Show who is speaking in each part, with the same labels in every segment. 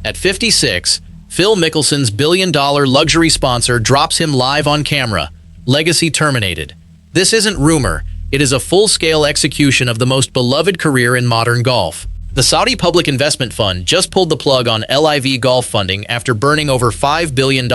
Speaker 1: At 56, Phil Mickelson's billion-dollar luxury sponsor drops him live on camera. Legacy terminated. This isn't rumor. It is a full-scale execution of the most beloved career in modern golf. The Saudi Public Investment Fund just pulled the plug on LIV Golf funding after burning over $5 billion,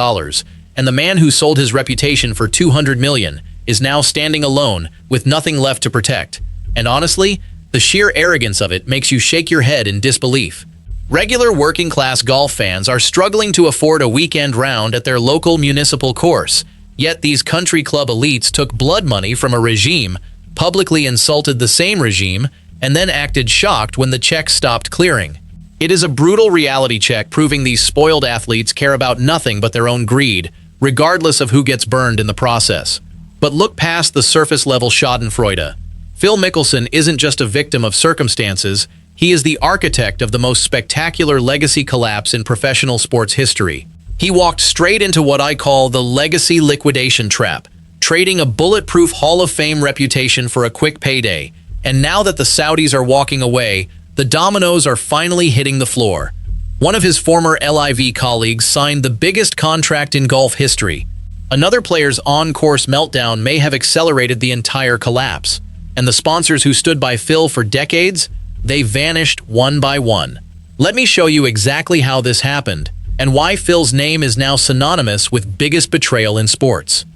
Speaker 1: and the man who sold his reputation for $200 million is now standing alone with nothing left to protect. And honestly, the sheer arrogance of it makes you shake your head in disbelief. Regular working-class golf fans are struggling to afford a weekend round at their local municipal course, yet these country club elites took blood money from a regime, publicly insulted the same regime, and then acted shocked when the checks stopped clearing. It is a brutal reality check proving these spoiled athletes care about nothing but their own greed, regardless of who gets burned in the process. But look past the surface-level schadenfreude. Phil Mickelson isn't just a victim of circumstances, he is the architect of the most spectacular legacy collapse in professional sports history. He walked straight into what I call the legacy liquidation trap, trading a bulletproof Hall of Fame reputation for a quick payday. And now that the Saudis are walking away, the dominoes are finally hitting the floor. One of his former LIV colleagues signed the biggest contract in golf history. Another player's on-course meltdown may have accelerated the entire collapse. And the sponsors who stood by Phil for decades, they vanished one by one. Let me show you exactly how this happened, and why Phil's name is now synonymous with biggest betrayal in sports.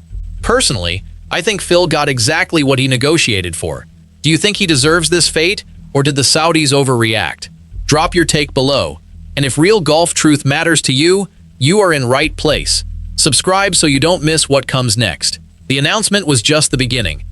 Speaker 1: Personally, I think Phil got exactly what he negotiated for. Do you think he deserves this fate, or did the Saudis overreact? Drop your take below. And if real golf truth matters to you, you are in right place. Subscribe so you don't miss what comes next. The announcement was just the beginning.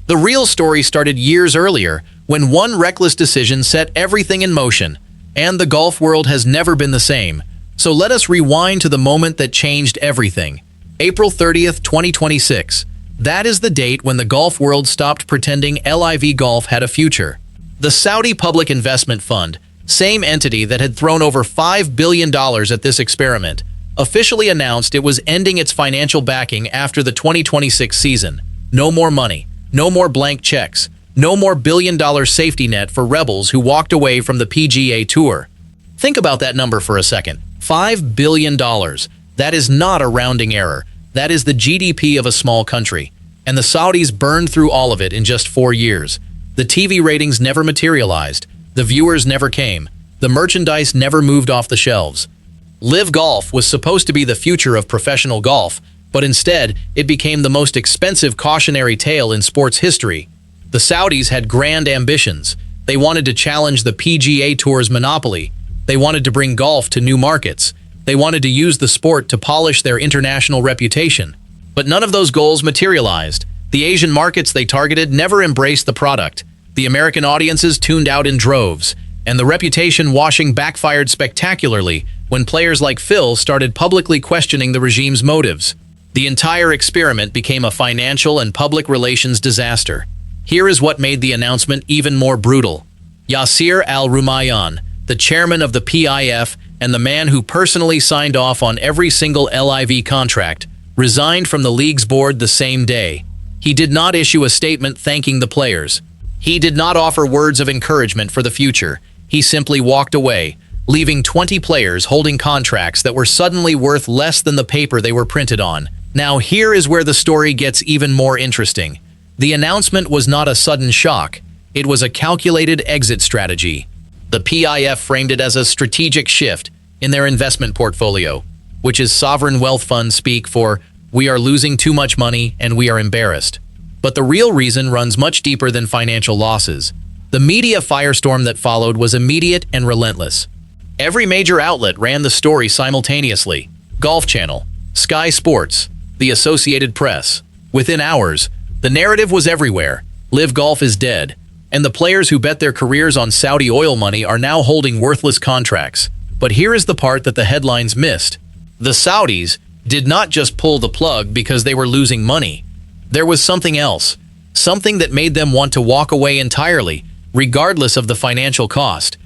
Speaker 1: The real story started years earlier, when one reckless decision set everything in motion, and the golf world has never been the same. So let us rewind to the moment that changed everything. April 30th, 2026. That is the date when the golf world stopped pretending LIV Golf had a future. The Saudi Public Investment Fund, same entity that had thrown over $5 billion at this experiment, officially announced it was ending its financial backing after the 2026 season. No more money, no more blank checks, no more billion-dollar safety net for rebels who walked away from the PGA Tour. Think about that number for a second. $5 billion. That is not a rounding error. That is the GDP of a small country. And the Saudis burned through all of it in just 4 years. The TV ratings never materialized. The viewers never came. The merchandise never moved off the shelves. LIV Golf was supposed to be the future of professional golf, but instead, it became the most expensive cautionary tale in sports history. The Saudis had grand ambitions. They wanted to challenge the PGA Tour's monopoly. They wanted to bring golf to new markets. They wanted to use the sport to polish their international reputation. But none of those goals materialized. The Asian markets they targeted never embraced the product. The American audiences tuned out in droves. And the reputation washing backfired spectacularly when players like Phil started publicly questioning the regime's motives. The entire experiment became a financial and public relations disaster. Here is what made the announcement even more brutal. Yasir Al-Rumayyan, the chairman of the PIF and the man who personally signed off on every single LIV contract, resigned from the league's board the same day. He did not issue a statement thanking the players. He did not offer words of encouragement for the future. He simply walked away, leaving 20 players holding contracts that were suddenly worth less than the paper they were printed on. Now here is where the story gets even more interesting. The announcement was not a sudden shock. It was a calculated exit strategy. The PIF framed it as a strategic shift in their investment portfolio, which is sovereign wealth fund speak for, we are losing too much money and we are embarrassed. But the real reason runs much deeper than financial losses. The media firestorm that followed was immediate and relentless. Every major outlet ran the story simultaneously. Golf Channel, Sky Sports, the Associated Press. Within hours, the narrative was everywhere. LIV Golf is dead, and the players who bet their careers on Saudi oil money are now holding worthless contracts. But here is the part that the headlines missed. The Saudis did not just pull the plug because they were losing money. There was something else, something that made them want to walk away entirely, regardless of the financial cost.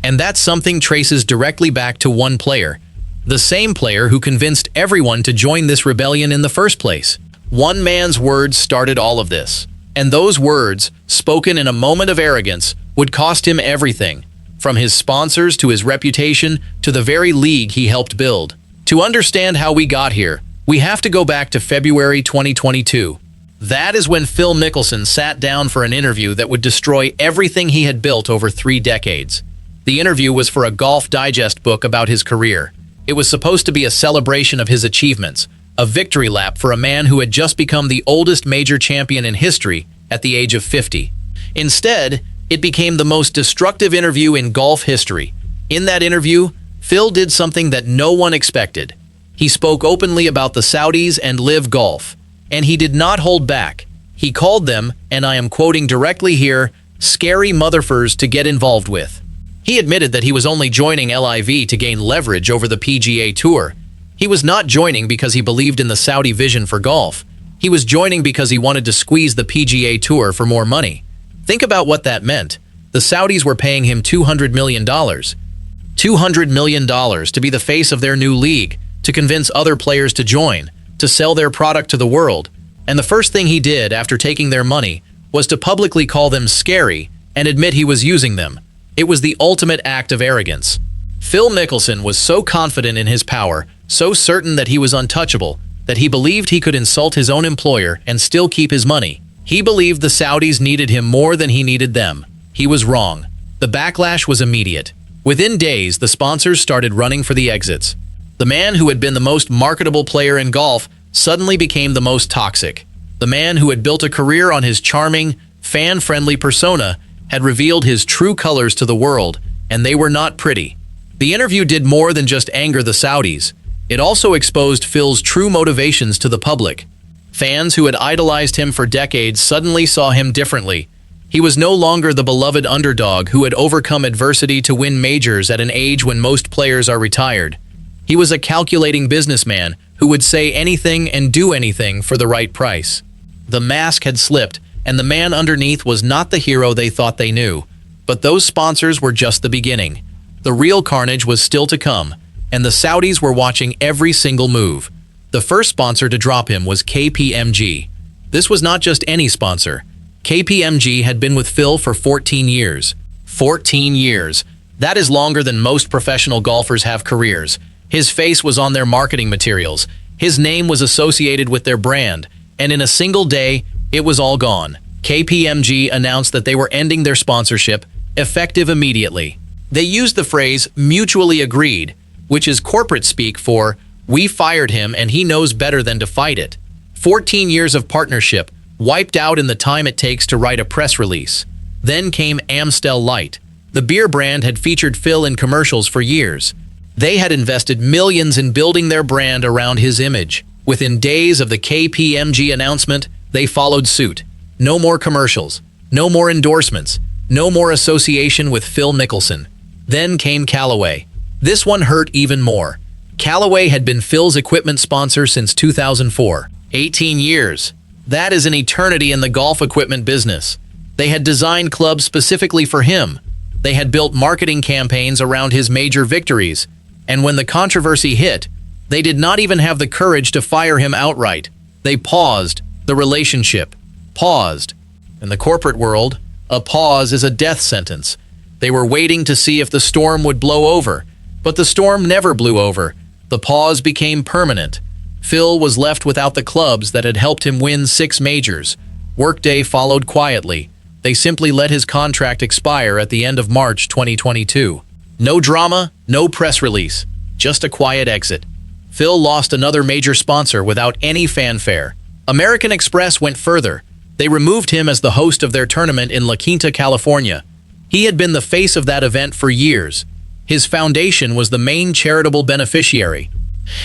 Speaker 1: And that something traces directly back to one player, the same player who convinced everyone to join this rebellion in the first place. One man's words started all of this, and those words, spoken in a moment of arrogance, would cost him everything. from his sponsors to his reputation to the very league he helped build. To understand how we got here, we have to go back to February 2022. That is when Phil Mickelson sat down for an interview that would destroy everything he had built over 3 decades. The interview was for a Golf Digest book about his career. It was supposed to be a celebration of his achievements, a victory lap for a man who had just become the oldest major champion in history at the age of 50. Instead, it became the most destructive interview in golf history. In that interview, Phil did something that no one expected. He spoke openly about the Saudis and LIV Golf, and he did not hold back. He called them, and I am quoting directly here, scary motherfuckers to get involved with. He admitted that he was only joining LIV to gain leverage over the PGA Tour. He was not joining because he believed in the Saudi vision for golf. He was joining because he wanted to squeeze the PGA Tour for more money. Think about what that meant. The Saudis were paying him $200 million. $200 million to be the face of their new league, to convince other players to join, to sell their product to the world. And the first thing he did after taking their money was to publicly call them scary and admit he was using them. It was the ultimate act of arrogance. Phil Mickelson was so confident in his power, so certain that he was untouchable, that he believed he could insult his own employer and still keep his money. He believed the Saudis needed him more than he needed them. He was wrong. The backlash was immediate. Within days, the sponsors started running for the exits. The man who had been the most marketable player in golf suddenly became the most toxic. The man who had built a career on his charming, fan-friendly persona had revealed his true colors to the world, and they were not pretty. The interview did more than just anger the Saudis. It also exposed Phil's true motivations to the public. Fans who had idolized him for decades suddenly saw him differently. He was no longer the beloved underdog who had overcome adversity to win majors at an age when most players are retired. He was a calculating businessman who would say anything and do anything for the right price. The mask had slipped, and the man underneath was not the hero they thought they knew. But those sponsors were just the beginning. The real carnage was still to come, and the Saudis were watching every single move. The first sponsor to drop him was KPMG. This was not just any sponsor. KPMG had been with Phil for 14 years. 14 years. That is longer than most professional golfers have careers. His face was on their marketing materials. His name was associated with their brand. And in a single day, it was all gone. KPMG announced that they were ending their sponsorship, effective immediately. They used the phrase mutually agreed, which is corporate speak for we fired him and he knows better than to fight it. 14 years of partnership wiped out in the time it takes to write a press release. Then came Amstel Light. The beer brand had featured Phil in commercials for years. They had invested millions in building their brand around his image. Within days of the KPMG announcement, they followed suit. No more commercials, no more endorsements, no more association with Phil Mickelson. Then came Callaway. This one hurt even more. Callaway had been Phil's equipment sponsor since 2004. 18 years. That is an eternity in the golf equipment business. They had designed clubs specifically for him. They had built marketing campaigns around his major victories. And when the controversy hit, they did not even have the courage to fire him outright. They paused. The relationship paused. In the corporate world, a pause is a death sentence. They were waiting to see if the storm would blow over. But the storm never blew over. The pause became permanent. Phil was left without the clubs that had helped him win 6 majors. Workday followed quietly. They simply let his contract expire at the end of March 2022. No drama, no press release, just a quiet exit. Phil lost another major sponsor without any fanfare. American Express went further. They removed him as the host of their tournament in La Quinta, California. He had been the face of that event for years. His foundation was the main charitable beneficiary,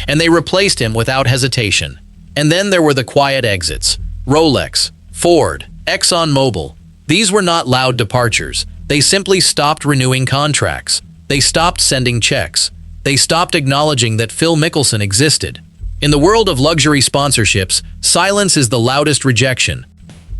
Speaker 1: and they replaced him without hesitation. And then there were the quiet exits. Rolex, Ford, ExxonMobil. These were not loud departures. They simply stopped renewing contracts. They stopped sending checks. They stopped acknowledging that Phil Mickelson existed. In the world of luxury sponsorships, silence is the loudest rejection.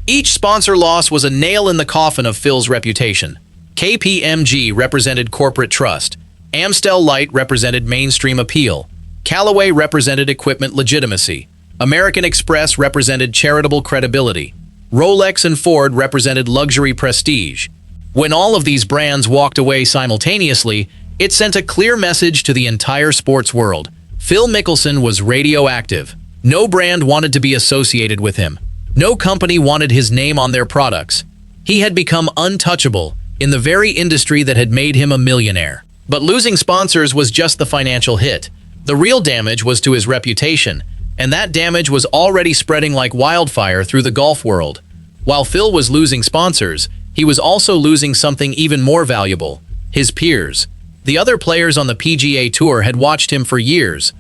Speaker 1: Each sponsor loss was a nail in the coffin of Phil's reputation. KPMG represented corporate trust. Amstel Light represented mainstream appeal. Callaway represented equipment legitimacy. American Express represented charitable credibility. Rolex and Ford represented luxury prestige. When all of these brands walked away simultaneously, it sent a clear message to the entire sports world. Phil Mickelson was radioactive. No brand wanted to be associated with him. No company wanted his name on their products. He had become untouchable in the very industry that had made him a millionaire. But losing sponsors was just the financial hit. The real damage was to his reputation, and that damage was already spreading like wildfire through the golf world. While Phil was losing sponsors, he was also losing something even more valuable: his peers. The other players on the PGA Tour had watched him for years.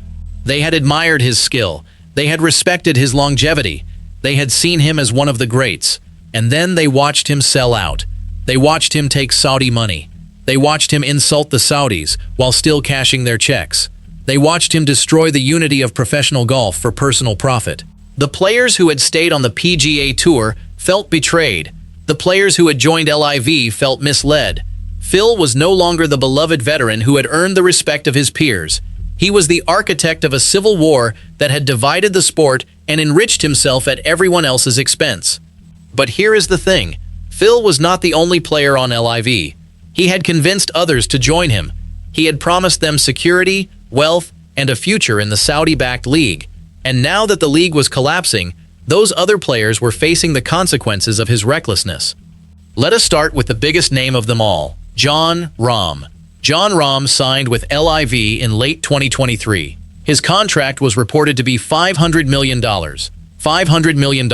Speaker 1: They had admired his skill. They had respected his longevity. They had seen him as one of the greats. And then they watched him sell out. They watched him take Saudi money. They watched him insult the Saudis while still cashing their checks. They watched him destroy the unity of professional golf for personal profit. The players who had stayed on the PGA Tour felt betrayed. The players who had joined LIV felt misled. Phil was no longer the beloved veteran who had earned the respect of his peers. He was the architect of a civil war that had divided the sport and enriched himself at everyone else's expense. But here is the thing. Phil was not the only player on LIV. He had convinced others to join him. He had promised them security, wealth, and a future in the Saudi-backed league. And now that the league was collapsing, those other players were facing the consequences of his recklessness. Let us start with the biggest name of them all, Jon Rahm. Jon Rahm signed with LIV in late 2023. His contract was reported to be $500 million. $500 million.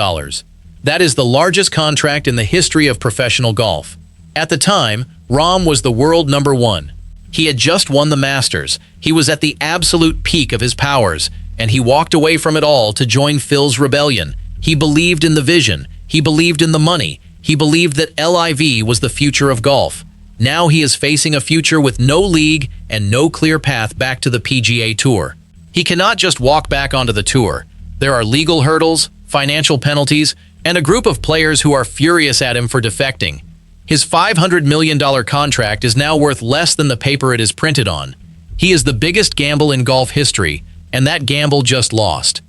Speaker 1: That is the largest contract in the history of professional golf. At the time, Rahm was the world number one. He had just won the Masters. He was at the absolute peak of his powers, and he walked away from it all to join Phil's rebellion. He believed in the vision. He believed in the money. He believed that LIV was the future of golf. Now he is facing a future with no league and no clear path back to the PGA Tour. He cannot just walk back onto the tour. There are legal hurdles, financial penalties, and a group of players who are furious at him for defecting. His $500 million contract is now worth less than the paper it is printed on. He is the biggest gamble in golf history, and that gamble just lost.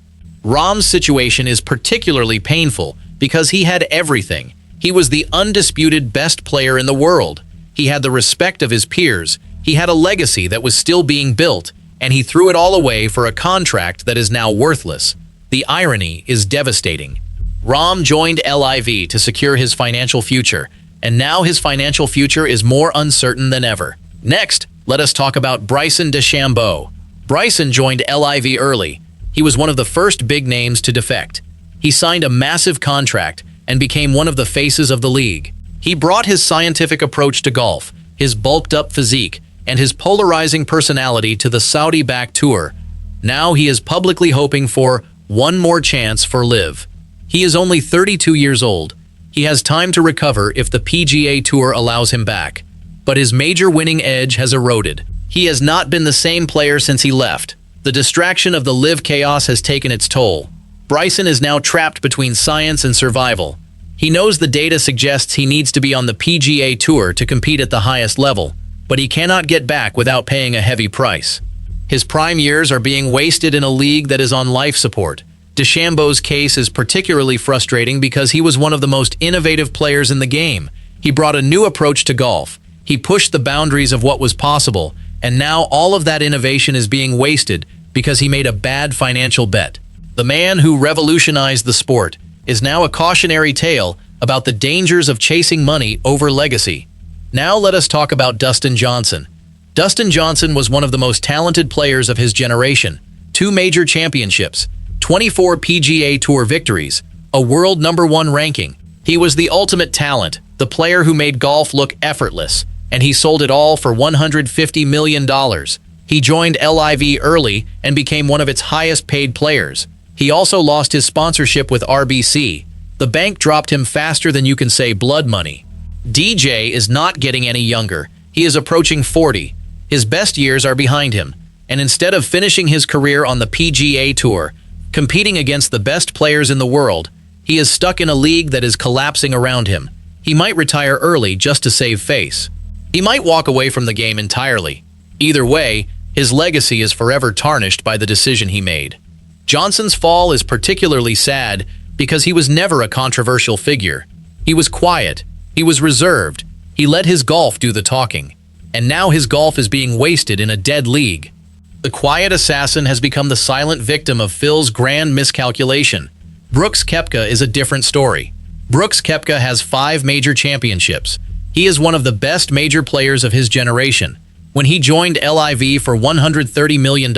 Speaker 1: Rahm's situation is particularly painful because he had everything. He was the undisputed best player in the world. He had the respect of his peers. He had a legacy that was still being built, and he threw it all away for a contract that is now worthless. The irony is devastating. Rahm joined LIV to secure his financial future, and now his financial future is more uncertain than ever. Next, let us talk about Bryson DeChambeau. Bryson joined LIV early. He was one of the first big names to defect. He signed a massive contract and became one of the faces of the league. He brought his scientific approach to golf, his bulked-up physique, and his polarizing personality to the Saudi-backed tour. Now he is publicly hoping for one more chance for LIV. He is only 32 years old. He has time to recover if the PGA Tour allows him back. But his major winning edge has eroded. He has not been the same player since he left. The distraction of the LIV chaos has taken its toll. Bryson is now trapped between science and survival. He knows the data suggests he needs to be on the PGA Tour to compete at the highest level, but he cannot get back without paying a heavy price. His prime years are being wasted in a league that is on life support. DeChambeau's case is particularly frustrating because he was one of the most innovative players in the game. He brought a new approach to golf. He pushed the boundaries of what was possible, and now all of that innovation is being wasted because he made a bad financial bet. The man who revolutionized the sport is now a cautionary tale about the dangers of chasing money over legacy. Now let us talk about Dustin Johnson. Dustin Johnson was one of the most talented players of his generation. 2 major championships, 24 PGA Tour victories, a world #1 ranking. He was the ultimate talent, the player who made golf look effortless, and he sold it all for $150 million. He joined LIV early and became one of its highest-paid players. He also lost his sponsorship with RBC. The bank dropped him faster than you can say blood money. DJ is not getting any younger. He is approaching 40. His best years are behind him, and instead of finishing his career on the PGA Tour, competing against the best players in the world, he is stuck in a league that is collapsing around him. He might retire early just to save face. He might walk away from the game entirely. Either way, his legacy is forever tarnished by the decision he made. Johnson's fall is particularly sad because he was never a controversial figure. He was quiet. He was reserved. He let his golf do the talking, and now his golf is being wasted in a dead league. The quiet assassin has become the silent victim of Phil's grand miscalculation. Brooks Koepka is a different story. Brooks Koepka has 5 major championships. He is one of the best major players of his generation. When he joined LIV for $130 million,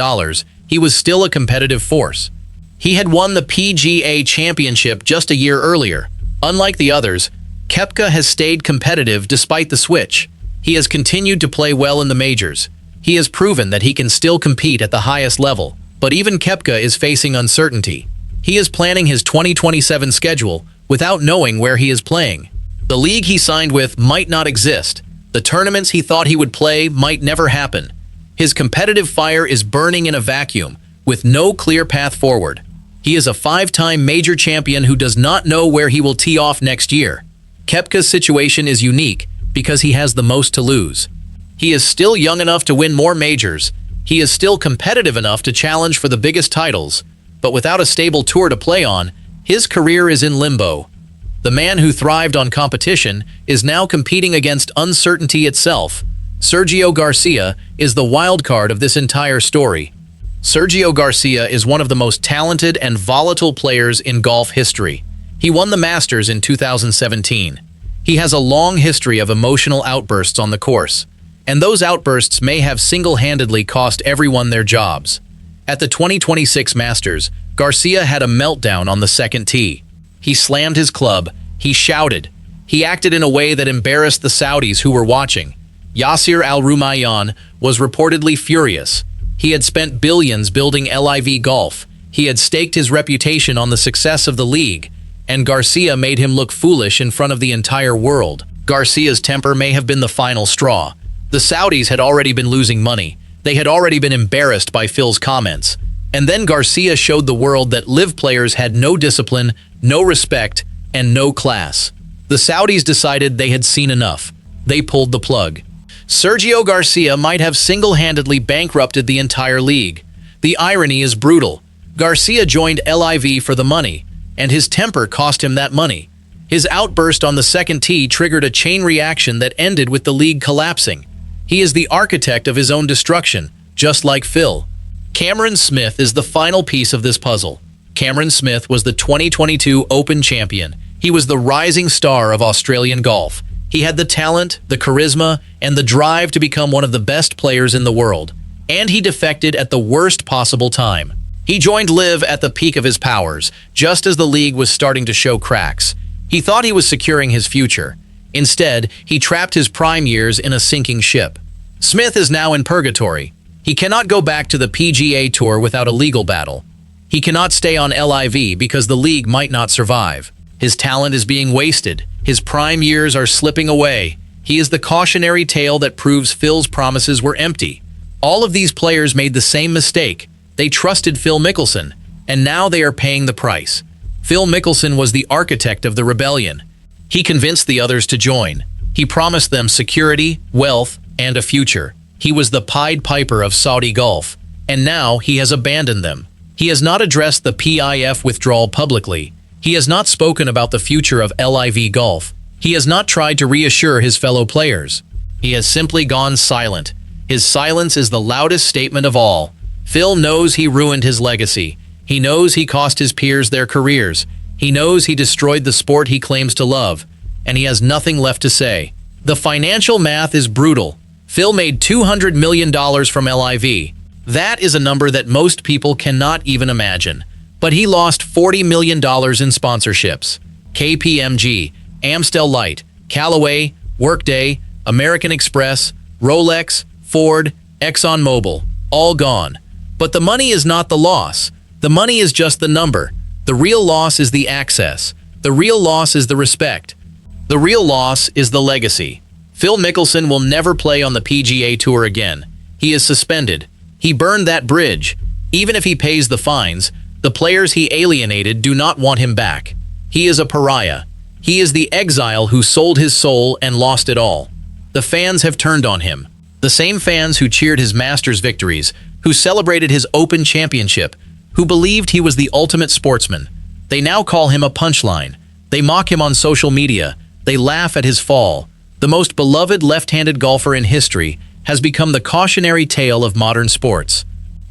Speaker 1: he was still a competitive force. He had won the PGA Championship just a year earlier. Unlike the others, Koepka has stayed competitive despite the switch. He has continued to play well in the majors. He has proven that he can still compete at the highest level. But even Koepka is facing uncertainty. He is planning his 2027 schedule without knowing where he is playing. The league he signed with might not exist. The tournaments he thought he would play might never happen. His competitive fire is burning in a vacuum, with no clear path forward. He is a 5-time major champion who does not know where he will tee off next year. Koepka's situation is unique because he has the most to lose. He is still young enough to win more majors. He is still competitive enough to challenge for the biggest titles, but without a stable tour to play on, his career is in limbo. The man who thrived on competition is now competing against uncertainty itself. Sergio Garcia is the wild card of this entire story. Sergio Garcia is one of the most talented and volatile players in golf history. He won the Masters in 2017. He has a long history of emotional outbursts on the course, and those outbursts may have single-handedly cost everyone their jobs. At the 2026 Masters, Garcia had a meltdown on the second tee. He slammed his club, he shouted, he acted in a way that embarrassed the Saudis who were watching. Yasir Al-Rumayyan was reportedly furious. He had spent billions building LIV Golf. He had staked his reputation on the success of the league, and Garcia made him look foolish in front of the entire world. Garcia's temper may have been the final straw. The Saudis had already been losing money. They had already been embarrassed by Phil's comments. And then Garcia showed the world that LIV players had no discipline, no respect, and no class. The Saudis decided they had seen enough. They pulled the plug. Sergio Garcia might have single-handedly bankrupted the entire league. The irony is brutal. Garcia joined LIV for the money, and his temper cost him that money. His outburst on the second tee triggered a chain reaction that ended with the league collapsing. He is the architect of his own destruction, just like Phil. Cameron Smith is the final piece of this puzzle. Cameron Smith was the 2022 Open champion. He was the rising star of Australian golf. He had the talent, the charisma, and the drive to become one of the best players in the world. And he defected at the worst possible time. He joined LIV at the peak of his powers, just as the league was starting to show cracks. He thought he was securing his future. Instead, he trapped his prime years in a sinking ship. Smith is now in purgatory. He cannot go back to the PGA Tour without a legal battle. He cannot stay on LIV because the league might not survive. His talent is being wasted. His prime years are slipping away. He is the cautionary tale that proves Phil's promises were empty. All of these players made the same mistake. They trusted Phil Mickelson, and now they are paying the price. Phil Mickelson was the architect of the rebellion. He convinced the others to join. He promised them security, wealth, and a future. He was the Pied Piper of Saudi golf, and now he has abandoned them. He has not addressed the PIF withdrawal publicly. He has not spoken about the future of LIV Golf. He has not tried to reassure his fellow players. He has simply gone silent. His silence is the loudest statement of all. Phil knows he ruined his legacy. He knows he cost his peers their careers. He knows he destroyed the sport he claims to love, and he has nothing left to say. The financial math is brutal. Phil made $200 million from LIV. That is a number that most people cannot even imagine. But he lost $40 million in sponsorships. KPMG, Amstel Light, Callaway, Workday, American Express, Rolex, Ford, ExxonMobil, all gone. But the money is not the loss. The money is just the number. The real loss is the access. The real loss is the respect. The real loss is the legacy. Phil Mickelson will never play on the PGA Tour again. He is suspended. He burned that bridge. Even if he pays the fines, the players he alienated do not want him back. He is a pariah. He is the exile who sold his soul and lost it all. The fans have turned on him. The same fans who cheered his Masters victories, who celebrated his Open championship, who believed he was the ultimate sportsman. They now call him a punchline. They mock him on social media. They laugh at his fall. the most beloved left-handed golfer in history, has become the cautionary tale of modern sports.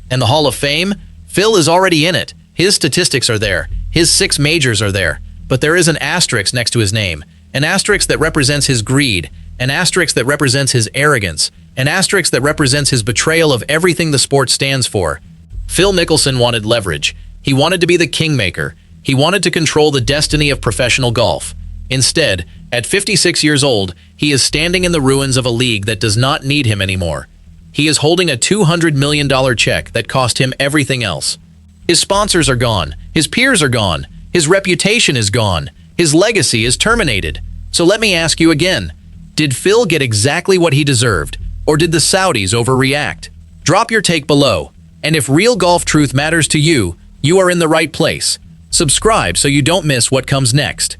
Speaker 1: And the Hall of Fame? Phil is already in it. His statistics are there. His 6 majors are there. But there is an asterisk next to his name. An asterisk that represents his greed. An asterisk that represents his arrogance. An asterisk that represents his betrayal of everything the sport stands for. Phil Mickelson wanted leverage. He wanted to be the kingmaker. He wanted to control the destiny of professional golf. Instead, at 56 years old, he is standing in the ruins of a league that does not need him anymore. He is holding a $200 million check that cost him everything else. His sponsors are gone. His peers are gone. His reputation is gone. His legacy is terminated. So let me ask you again. Did Phil get exactly what he deserved? Or did the Saudis overreact? Drop your take below. And if real golf truth matters to you, you are in the right place. Subscribe so you don't miss what comes next.